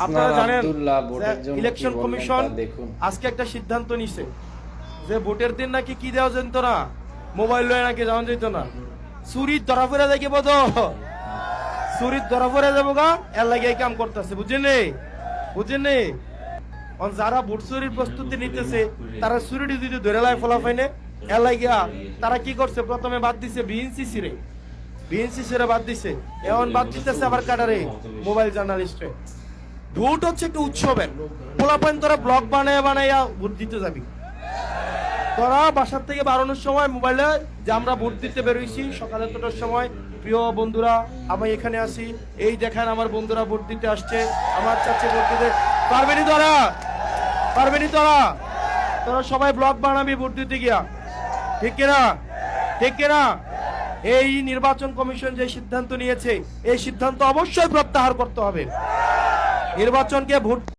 আপনারা জানেন election commission আজকে একটা সিদ্ধান্ত নিছে যে ভোটের দিন নাকি কি দেওয়া যেত না, মোবাইল লয়ে নাকি যাওয়া যেত না, চুরির ধরা পড়ে দেখি বোধ চুরির ধরা পড়ে যাবো গা, এর লাগে এই কাম করতেছে, বুঝেননি? যারা ভোট চুরির প্রস্তুতি নিতেছে তারা চুরিটি যদি ধরে লাই ফলাফাইনে এর লাগিয়া তারা কি করছে, প্রথমে বাদ দিছে বিএনসিসি রে বাদ দিছে, এখন বাদ দিতেছে আবার কাটারে মোবাইল জার্নালিস্টে। ভোট হচ্ছে একটা উৎসবের পোলাপান, তোরা ব্লগ বানাইয়া ভোট দিতে যাবি, তোরা বাসার থেকে বাড়ানোর সময় মোবাইলে যে আমরা ভোট দিতে বেরোইছি সকাল 7টার সময়, প্রিয় বন্ধুরা আমি এখানে আসি, এই দেখেন আমার বন্ধুরা ভোট দিতে আসছে, আমার চাচি ভোট দিতে পারবেনি, তোরা সবাই ব্লগ বানাবি ভোট দিতে গিয়া, ঠিক কিনা? এই নির্বাচন কমিশন যে সিদ্ধান্ত নিয়েছে এই সিদ্ধান্ত অবশ্যই প্রত্যাহার করতে হবে। নির্বাচনকে ভোট